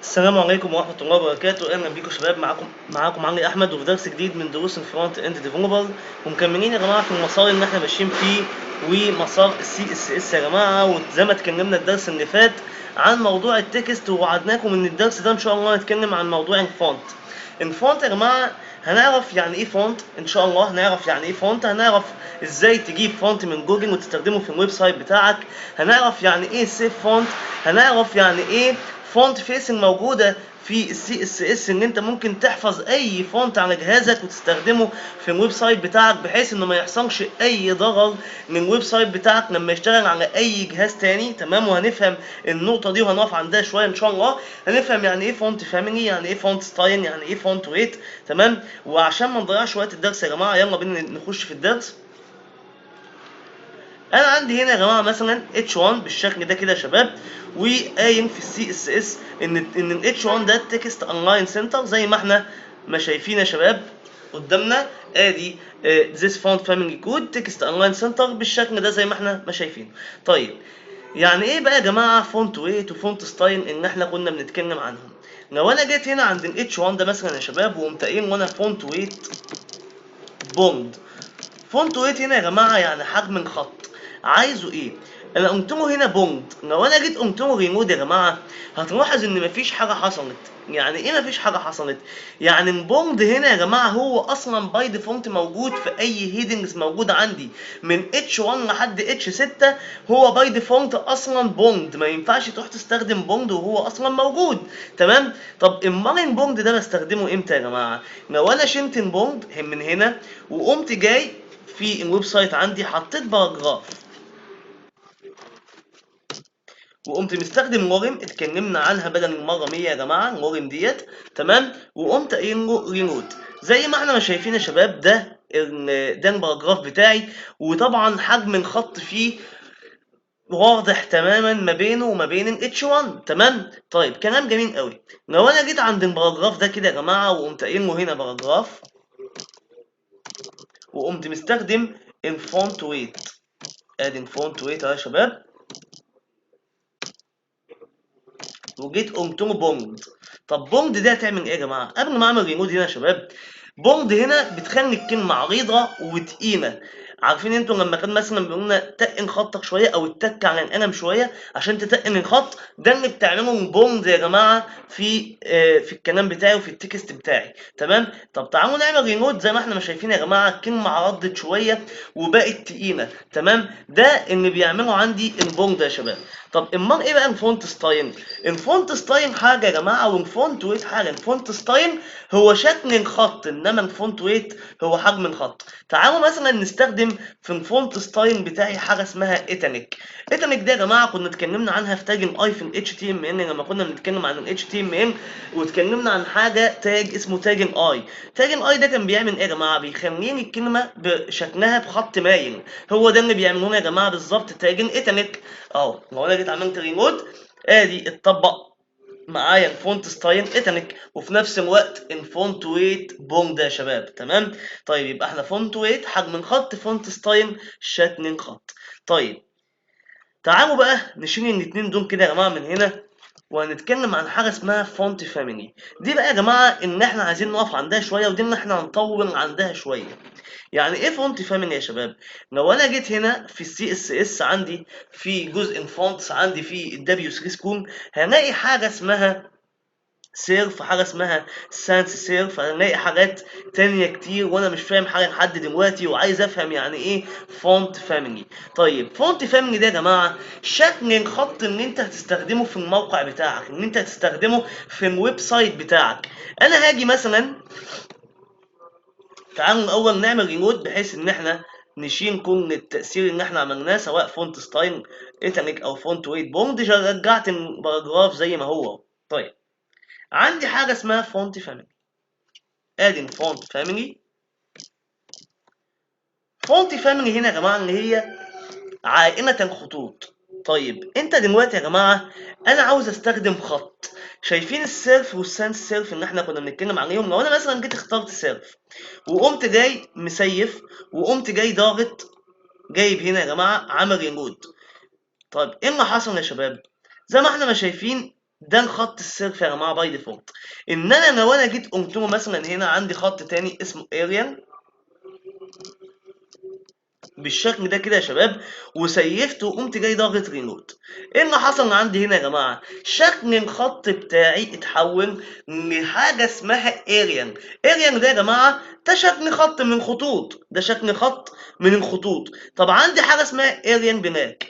السلام عليكم ورحمة الله وبركاته، أهلا بيكم شباب. معاكم علي أحمد، وفي درس جديد من دروس الفرونت إند ديفلوبر. ومكملين يا جماعة في المسار اللي احنا ماشيين فيه، ومسار السي اس اس يا جماعة. وزي ما اتكلمنا الدرس اللي فات عن موضوع التكست، ووعدناكم إن الدرس ده إن شاء الله هنتكلم عن موضوع الفونت. الفونت يا جماعة هنعرف يعني إيه فونت، إن شاء الله هنعرف يعني إيه فونت، هنعرف إزاي تجيب فونت من جوجل وتستخدمه في الويب سايت بتاعك، هنعرف يعني إيه سيف فونت، هنعرف يعني إيه فونت فيسنج موجوده في السي اس اس، ان انت ممكن تحفظ اي فونت على جهازك وتستخدمه في الويب سايت بتاعك، بحيث انه ما يحصلش اي ضرر من الويب سايت بتاعك لما يشتغل على اي جهاز تاني. تمام، وهنفهم النقطه دي وهنقف عندها شويه ان شاء الله. هنفهم يعني ايه فونت فاميلي، يعني ايه فونت ستايل، يعني ايه فونت ويت. تمام، وعشان ما نضيعش وقت الدرس يا جماعه يلا بينا نخش في الدرس. انا عندي هنا يا جماعه مثلا H1 بالشكل ده كده يا شباب، وقايم في السي اس اس ان ال H1 ده تكست اونلاين سنتر، زي ما احنا ما شايفين يا شباب قدامنا. ادي this font family code تكست اونلاين سنتر بالشكل ده زي ما احنا ما شايفين. طيب يعني ايه بقى يا جماعه فونت ويت وفونت ستايل ان احنا كنا بنتكلم عنهم؟ لو انا جيت هنا عند ال H1 ده مثلا يا شباب وقمت قايل وانا فونت ويت بوند. فونت ويت هنا يا جماعه يعني حجم الخط، عايزه ايه؟ انا قمت له هنا بوند. لو انا جيت قمت له ريمود يا جماعه هتلاحظ ان مفيش حاجه حصلت. يعني ايه مفيش حاجه حصلت؟ يعني البوند هنا يا جماعه هو اصلا باي ديفولت موجود في اي هيدنجز موجوده عندي من H1 لحد H6. هو باي ديفولت اصلا بوند، ما ينفعش تروح تستخدم بوند وهو اصلا موجود. تمام، طب امال البوند ده بستخدمه امتى يا جماعه؟ لو انا شلت البوند من هنا وقمت جاي في الويب سايت عندي حطيت باراجراف وقمت مستخدم لورم اتكلمنا عنها بدل المره 100 يا جماعه اللورم ديت. تمام، وقمت قايل له رينود زي ما احنا ما شايفين يا شباب. ده الباراجراف بتاعي، وطبعا حجم الخط فيه واضح تماما ما بينه وما بين ال H1. تمام، طيب كلام جميل قوي. لو انا جيت عند الباراجراف ده كده يا جماعه وقمت قايل له هنا باراجراف وقمت مستخدم الفونت ويت، ادي الفونت ويت اهو يا شباب، وجيت قمت له بوند. طب بوند دي هتعمل ايه يا جماعه؟ قبل ما اعمل ريمود هنا يا شباب، بوند هنا بتخلي الكلمه عريضه وتقيله. عارفين انتوا لما كان مثلا بيقول لنا تقن خطك شويه او اتك على القلم شويه عشان تتقن الخط؟ ده اللي بتعمله البوند يا جماعه في الكلام بتاعي وفي التكست بتاعي. تمام، طب تعالوا نعمل ريمود. زي ما احنا ما شايفين يا جماعه الكلمه عرضت شويه وبقت تقيله. تمام، ده اللي بيعمله عندي البوند يا شباب. طب امال ايه بقى الفونت ستايل؟ الفونت ستايل حاجه يا جماعه والفونت ويت حاجه. الفونت ستايل هو شكل الخط، انما الفونت ويت هو حجم الخط. تعالوا مثلا نستخدم في الفونت ستايل بتاعي حاجه اسمها ايتانيك. ايتانيك دي يا جماعه كنا اتكلمنا عنها في تاج الاي في الاتش تي ام ال لما كنا بنتكلم عن الاتش تي ام ال، واتكلمنا عن حاجه تاج اسمه تاج الاي. تاج الاي ده كان بيعمل ايه يا جماعه؟ بيخليني الكلمه بشكلها بخط مايل. هو ده اللي بيعملوه يا جماعه بالظبط تاج الايتانيك. اهو لو انا جيت عملت ريموت ادي اتطبق معايا الفونت ستايل ايتانيك، وفي نفس الوقت الفونت ويت بوند يا شباب. تمام، طيب يبقى احنا فونت ويت حجم الخط، فونت ستايل شكل الخط. طيب تعالوا بقى نشيل الاتنين دول كده يا جماعه من هنا، وهنتكلم عن حاجه اسمها فونت فاميلي. دي بقى يا جماعه ان احنا عايزين نقف عندها شويه، ودي ان احنا هنطول عندها شويه. يعني ايه فونت فاميلي يا شباب؟ لو انا جيت هنا في السي اس اس عندي في جزء الفونتس عندي في الدبليو 3 سكول، هلاقي حاجه اسمها سيرف، حاجه اسمها سانس سيرف، هنلاقي حاجات تانية كتير وانا مش فاهم حاجه لحد دلوقتي وعايز افهم يعني ايه فونت فاميلي. طيب فونت فاميلي ده يا جماعه شكل الخط اللي انت هتستخدمه في الموقع بتاعك، اللي انت هتستخدمه في الويب سايت بتاعك. انا هاجي مثلا، تعالوا الاول نعمل ريموت بحيث ان احنا نشيل كل التأثير اللي احنا عملناه سواء فونت ستايل ايتانيك او فونت ويت بوند. رجعت الباراجراف زي ما هو. طيب عندي حاجه اسمها فونت فاميلي، ادي الفونت فاميلي. فونت فاميلي هنا يا جماعه اللي هي عائله الخطوط. طيب انت دلوقتي يا جماعه انا عاوز استخدم خط. شايفين السيرف والسانس سيرف اللي احنا كنا بنتكلم عليهم؟ لو انا مثلا جيت اخترت سيرف وقمت جاي مسيف وقمت جاي ضاغط جايب هنا يا جماعه عامل ريموت، طيب ايه اللي حصل يا شباب؟ زي ما احنا ما شايفين ده الخط السيرف يا جماعه باي ديفولت. ان انا لو انا جيت قمت له مثلا هنا عندي خط تاني اسمه اريال بالشكل ده كده يا شباب، وسيفته وقمت جاي ضاغط ريلود. ايه اللي حصل عندي هنا يا جماعه؟ شكل الخط بتاعي اتحول لحاجه اسمها اريان. اريان ده يا جماعه ده شكل خط من الخطوط، ده شكل خط من الخطوط. طب عندي حاجه اسمها اريان بلاك.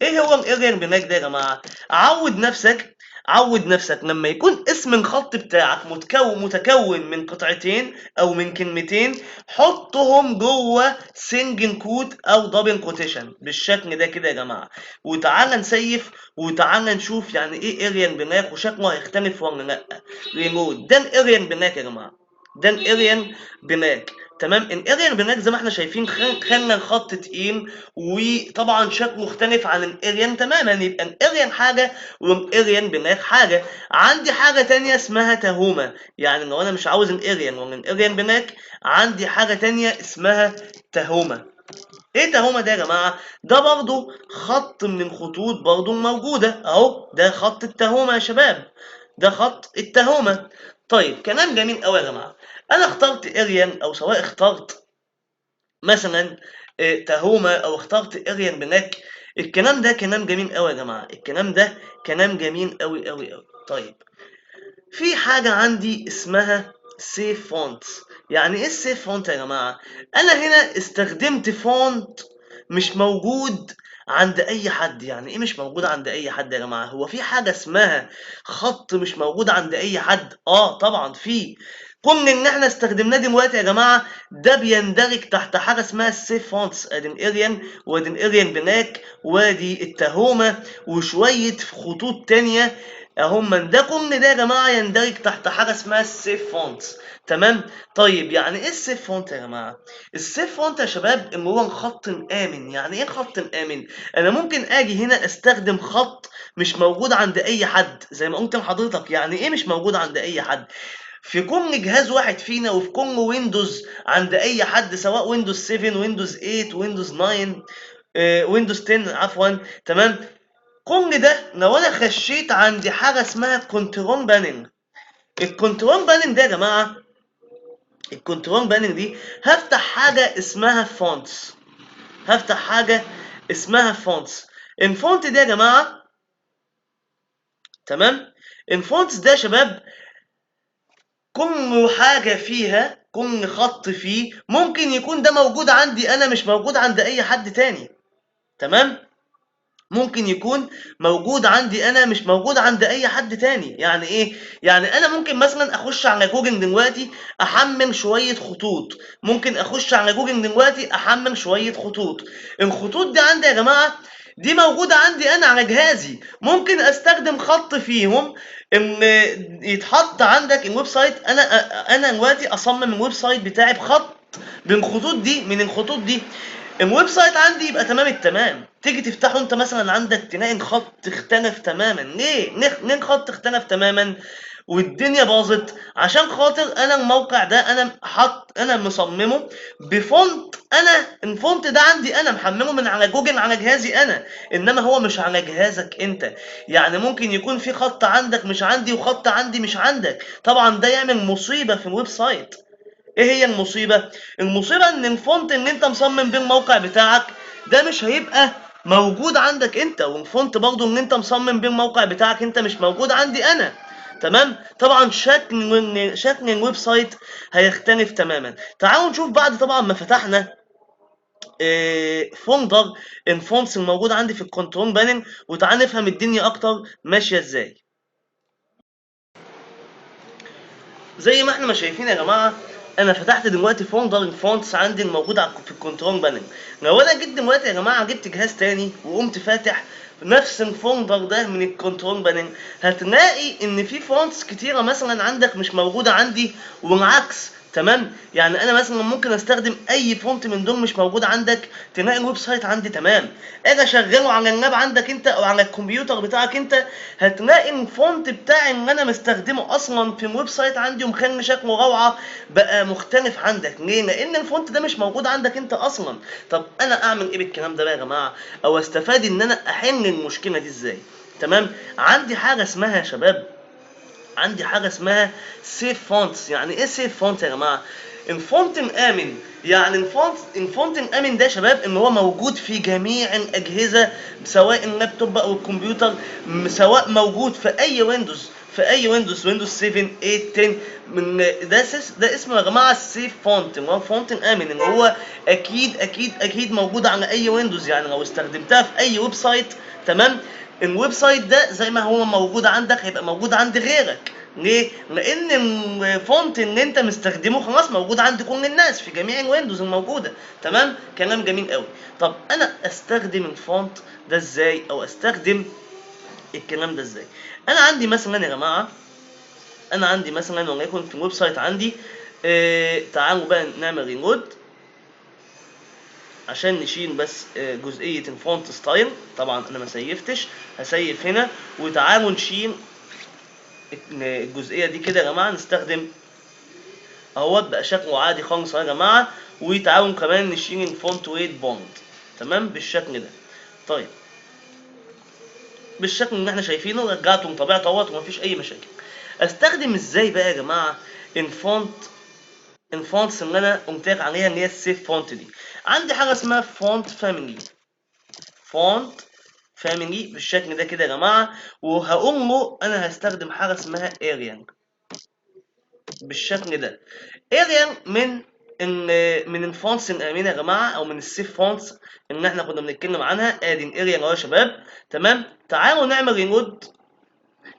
ايه هو الاريان بلاك ده يا جماعه؟ عود نفسك لما يكون اسم الخط بتاعك متكون من قطعتين او من كلمتين، حطهم جوه سنجل كوت او دبل كوتيشن بالشكل ده كده يا جماعه. وتعالى نسيف وتعالى نشوف يعني ايه اريان بلاك وشكله هيختلف ولا لا. ريموت ده الاريان بلاك يا جماعه، ده الاريان بلاك. تمام. الاريان بلاك زي ما احنا شايفين خلى الخط تقيل، وطبعا شكله مختلف عن الاريان تماما. يبقى الاريان حاجه والاريان بلاك حاجه. عندي حاجه تانية اسمها تهومه، يعني لو انا مش عاوز الاريان ولا الاريان بلاك عندي حاجه تانية اسمها تهومه. ايه تهومه ده يا جماعه؟ ده برضو خط من الخطوط برضو موجوده اهو، ده خط التهومه يا شباب، ده خط التهومه. طيب كلام جميل قوي يا جماعه. انا اخترت اريان او سواء اخترت مثلا تهومه او اخترت اريان بلاك، الكلام ده كلام جميل قوي يا جماعه، الكلام ده كلام جميل قوي قوي قوي. طيب في حاجة عندي اسمها سيف فونت. يعني ايه السيف فونت يا جماعة؟ انا هنا استخدمت فونت مش موجود عند اي حد. يعني ايه مش موجود عند اي حد يا جماعة؟ هو في حاجة اسمها خط مش موجود عند اي حد؟ طبعا في. كون ان احنا استخدمناه دلوقتي يا جماعة ده بيندرج تحت حاجة اسمها السيف فونتس. ادي الاريان وادي الاريان بلاك وادي التهومة وشوية خطوط تانية هم. ده كل ده يا جماعه يندرج تحت حاجه اسمها السيف فونت. تمام. طيب يعني ايه السيف فونت يا جماعه؟ السيف فونت يا شباب ان هو الخط الامن. يعني ايه خط الامن؟ انا ممكن اجي هنا استخدم خط مش موجود عند اي حد زي ما قلت لحضرتك. يعني ايه مش موجود عند اي حد؟ في كل جهاز واحد فينا وفي كل ويندوز عند اي حد، سواء ويندوز 7 ويندوز 8 ويندوز 9 ويندوز 10 عفوا. تمام. كل ده لو انا خشيت عندي حاجه اسمها كنترول بانل. الكنترول بانل ده يا جماعه، الكنترول بانل دي هفتح حاجه اسمها فونتس، هفتح حاجه اسمها فونتس. الفونت ده يا جماعه تمام، الفونتس ده يا شباب كل حاجه فيها كل خط فيه ممكن يكون ده موجود عندي انا مش موجود عند اي حد تاني. تمام. ممكن يكون موجود عندي انا مش موجود عند اي حد تاني. يعني ايه؟ يعني انا ممكن مثلا اخش على جوجل دلوقتي احمل شوية خطوط، ممكن اخش على جوجل دلوقتي احمل شوية خطوط. الخطوط دي عندي يا جماعة دي موجودة عندي انا على جهازي، ممكن استخدم خط فيهم ان يتحط عندك الويب سايت. انا دلوقتي اصمم الويب سايت بتاعي بخط من الخطوط دي، من الخطوط دي الويب سايت عندي يبقى تمام التمام. تيجي تفتحه انت مثلا عندك تلاقي الخط اختلف تماما. ليه الخط اختلف تماما والدنيا باظت؟ عشان خاطر انا الموقع ده انا مصممه بفونت. انا الفونت ده عندي انا محمله من على جوجل على جهازي انا، انما هو مش على جهازك انت. يعني ممكن يكون في خط عندك مش عندي وخط عندي مش عندك، طبعا ده يعمل مصيبة في الويب سايت. ايه هي المصيبة؟ المصيبة ان الفونت اللي انت مصمم بيه الموقع بتاعك ده مش هيبقى موجود عندك انت، والفونت برضو اللي انت مصمم بيه الموقع بتاعك انت مش موجود عندي انا. تمام. طبعا شكل الويب سايت هيختلف تماما. تعالوا نشوف بعد طبعا ما فتحنا فولدر الفونتس الموجود عندي في الكنترول بانل، وتعال نفهم الدنيا اكتر ماشيه ازاي. زي ما احنا ما شايفين يا جماعه انا فتحت دلوقتي فولدر الفونتس عندي الموجود في الكنترول بانل. لو انا جيت دلوقتي يا جماعه جبت جهاز تاني وقمت فاتح نفس الفولدر ده من الكنترول بانل، هتلاقي ان في فونتس كتيره مثلا عندك مش موجوده عندي والعكس. تمام. يعني انا مثلا ممكن استخدم اي فونت من دول مش موجود عندك، تلاقي الويب سايت عندي تمام. اجي اشغله على اللاب عندك انت او على الكمبيوتر بتاعك انت، هتلاقي الفونت بتاعي اللي انا مستخدمه اصلا في الويب سايت عندي ومخلي شكله روعه بقى مختلف عندك. ليه؟ لان الفونت ده مش موجود عندك انت اصلا. طب انا اعمل ايه بالكلام ده بقى يا جماعه، او استفاد ان انا احل المشكله دي ازاي؟ تمام. عندي حاجه اسمها يا شباب، عندي حاجه اسمها سيف فونتس. يعني ايه سيف فونت يا جماعه؟ الفونت الامن. يعني الفونت الامن ده يا شباب ان هو موجود في جميع الاجهزه، سواء اللابتوب او الكمبيوتر، سواء موجود في اي ويندوز، في اي ويندوز 7 8 10. من ده اسمه يا جماعه السيف فونت، اللي هو الفونت الامن اللي هو اكيد موجود على اي ويندوز. يعني لو استخدمتها في اي ويب سايت، تمام، الويب سايت ده زي ما هو موجود عندك هيبقى موجود عند غيرك. ليه؟ لان الفونت اللي انت مستخدمه خلاص موجود عند كل الناس في جميع الويندوز الموجوده. تمام، كلام جميل قوي. طب انا استخدم الفونت ده ازاي، او استخدم الكلام ده ازاي؟ انا عندي مثلا يا جماعه، انا عندي مثلا وليكن في الويب سايت عندي، تعالوا بقى نعمل ريلود عشان نشيل بس جزئيه الفونت ستايل. طبعا انا ما سيفتش، هسيف هنا. وتعالوا نشيل الجزئيه دي كده يا جماعه، نستخدم اهوت بقى شكله عادي خالص يا جماعه. وتعالوا كمان نشيل الفونت ويت بوند، تمام، بالشكل ده. طيب بالشكل اللي احنا شايفينه رجعته لطبيعته اهوت ومفيش اي مشاكل. استخدم ازاي بقى يا جماعه الفونتس اللي انا قلت لك عليها اللي هي السيف فونت دي؟ عندي حاجه اسمها فونت فاميلي بالشكل ده كده يا جماعه. وهقول له انا هستخدم حاجه اسمها اريال بالشكل ده. اريال من الفونتس الامنه يا جماعه، او من السيف فونتس اللي احنا كنا بنتكلم عنها. ادي الاريال اهو يا شباب، تمام. تعالوا نعمل ريلود.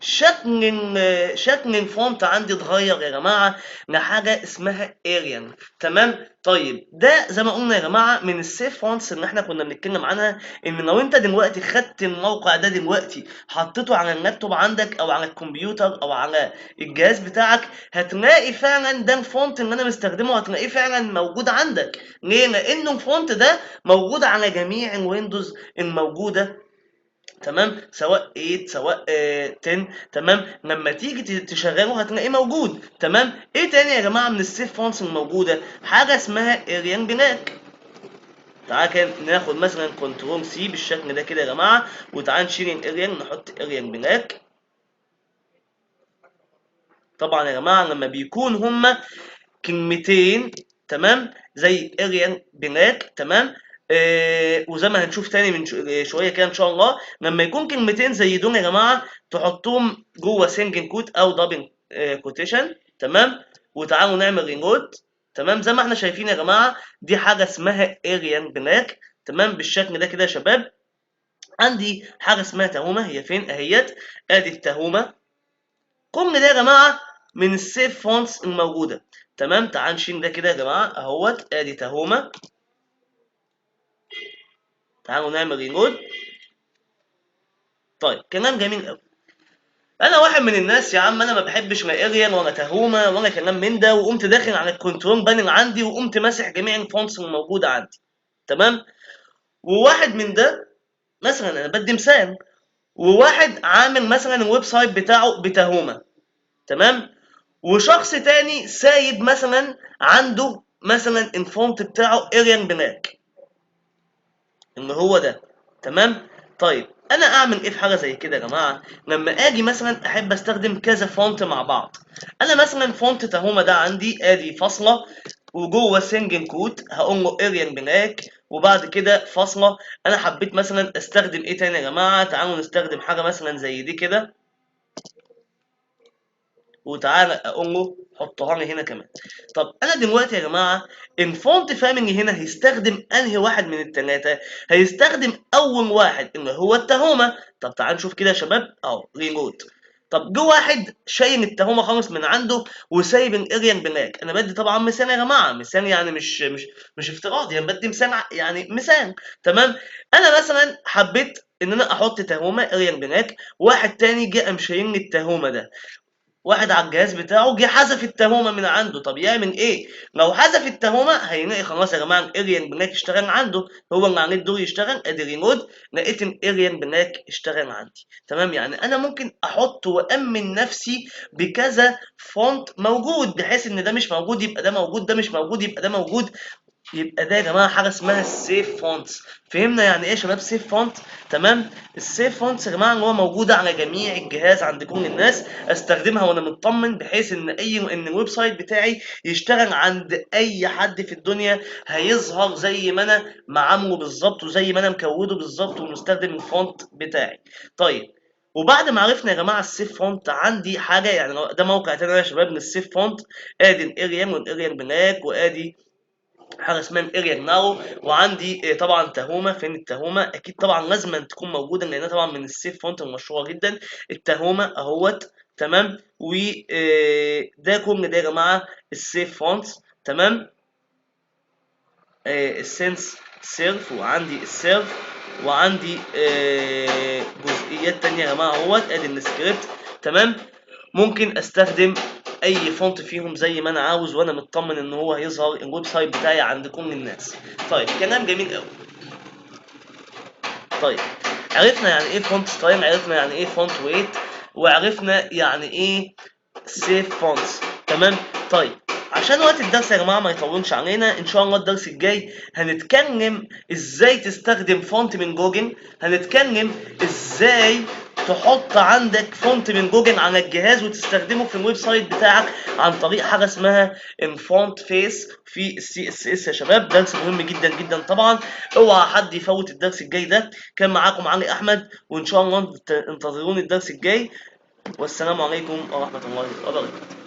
شكل الفونت عندي اتغير يا جماعه لحاجه اسمها اريال، تمام. طيب ده زي ما قلنا يا جماعه من السيف فونتس اللي احنا كنا بنتكلم عنها. ان لو انت دلوقتي خدت الموقع ده دلوقتي حطيته على اللابتوب عندك او على الكمبيوتر او على الجهاز بتاعك، هتلاقي فعلا ده الفونت اللي انا مستخدمه، هتلاقيه فعلا موجود عندك. ليه؟ لانه الفونت ده موجود على جميع الويندوز الموجوده، تمام، سواء 8 سواء 10. تمام، لما تيجي تشغله هتلاقيه موجود. تمام. ايه تاني يا جماعه من السيف فونتس الموجوده؟ حاجه اسمها اريان بلاك. تعال كده ناخد مثلا كنترول سي بالشكل ده كده يا جماعه، وتعال نشيل الاريان نحط اريان بلاك. طبعا يا جماعه لما بيكون هما كلمتين، تمام، زي اريان بلاك، تمام. وزي ما هنشوف تاني من شويه كده ان شاء الله، لما يكون كلمتين زي دول يا جماعه تحطوهم جوه سنجل كوت او دبل كوتيشن، تمام. وتعالوا نعمل ريلود، تمام. زي ما احنا شايفين يا جماعه دي حاجه اسمها اريان بلاك، تمام، بالشكل ده كده يا شباب. عندي حاجه اسمها تهومه، هي فين اهيت؟ ادي التهومه. كل ده يا جماعه من السيف فونتس الموجوده، تمام. تعال نشيل ده كده يا جماعه اهوت، ادي تهومه. تعالوا نعمل ريلود. طيب كلام جميل قوي. انا واحد من الناس يا عم انا ما بحبش لا اريال ولا تهومه ولا كلام من ده، وقمت داخل على الكنترول بانل عندي وقمت ماسح جميع الفونتس الموجوده عندي، تمام. وواحد من ده مثلا انا بدي مثال، وواحد عامل مثلا الويب سايت بتاعه بتهومه، تمام. وشخص تاني سايب مثلا عنده مثلا الفونت بتاعه اريان بلاك اللي هو ده، تمام. طيب انا اعمل ايه في حاجه زي كده يا جماعه؟ لما اجي مثلا احب استخدم كذا فونت مع بعض، انا مثلا فونت تهومه ده عندي ادي فاصله، وجوه سنجل كوت هقول له اريان بلاك، وبعد كده فاصله. انا حبيت مثلا استخدم ايه تاني يا جماعه؟ تعالوا نستخدم حاجه مثلا زي دي كده، وتعالى اقول له حطها لي هنا كمان. طب انا دلوقتي يا جماعه الفونت فاميلي هنا هيستخدم انهي واحد من الثلاثه؟ هيستخدم اول واحد اللي هو التهومه. طب تعال نشوف كده يا شباب اهو ريلود. طب جو واحد شايل التهومه خالص من عنده وسايب الاريان بلاك. انا بدي طبعا مثال يا جماعه، مثال يعني مش افتراضي، يعني بدي مثال يعني مثال، تمام. انا مثلا حبيت ان انا احط تهومه اريان بلاك، واحد تاني جه قام شايل لي التهومه ده، واحد على الجهاز بتاعه جه حذف التهومه من عنده. طب يعمل ايه؟ لو حذف التهومه هيلاقي خلاص يا جماعه الاريان بلاك اشتغل عنده، هو اللي عليه الدور يشتغل. ادي ريموت، لقيت الاريان بلاك اشتغل عندي، تمام. يعني انا ممكن احط وامن نفسي بكذا فونت موجود، بحيث ان ده مش موجود يبقى ده موجود، ده مش موجود يبقى ده موجود. يبقى ده يا جماعه حاجه اسمها السيف فونتس. فهمنا يعني ايه يا شباب سيف فونت؟ تمام. السيف فونتس يا جماعه اللي هو موجوده على جميع الجهاز عند كل الناس، استخدمها وانا مطمن، بحيث ان الويب سايت بتاعي يشتغل عند اي حد في الدنيا، هيظهر زي ما انا معامله بالظبط، وزي ما انا مكوده بالظبط، ومستخدم الفونت بتاعي. طيب، وبعد ما عرفنا يا جماعه السيف فونت، عندي حاجه يعني ده موقع تاني يا شباب من السيف فونت. ادي الاريال والاريال بلاك، وادي حاجه اسمها الاريال ناو، وعندي طبعا تهومه. فين التهومه؟ اكيد طبعا لازم أن تكون موجوده، لانها طبعا من السيف فونت المشهوره جدا. التهومه اهوت. تمام. وده كل ده يا جماعه السيف فونتس. تمام. السنس سيرف، وعندي السيرف، وعندي جزئيات تانية يا جماعه اهوت. ادي السكريبت. تمام. ممكن استخدم اي فونت فيهم زي ما انا عاوز، وانا مطمن ان هو هيظهر الويب سايت بتاعي عند كل الناس. طيب، كلام جميل قوي. طيب، عرفنا يعني ايه فونت ستايل، عرفنا يعني ايه فونت ويت، وعرفنا يعني ايه سيف فونتس. تمام. طيب، عشان وقت الدرس يا جماعه ما يطولش علينا، ان شاء الله الدرس الجاي هنتكلم ازاي تستخدم فونت من جوجل. هنتكلم ازاي تحط عندك فونت من جوجل على الجهاز وتستخدمه في الويب سايت بتاعك عن طريق حاجه اسمها الفونت فيس في السي اس اس. يا شباب درس مهم جدا جدا طبعا، اوعى حد يفوت الدرس الجاي ده. كان معاكم علي احمد، وان شاء الله انتظروني الدرس الجاي. والسلام عليكم ورحمه الله وبركاته.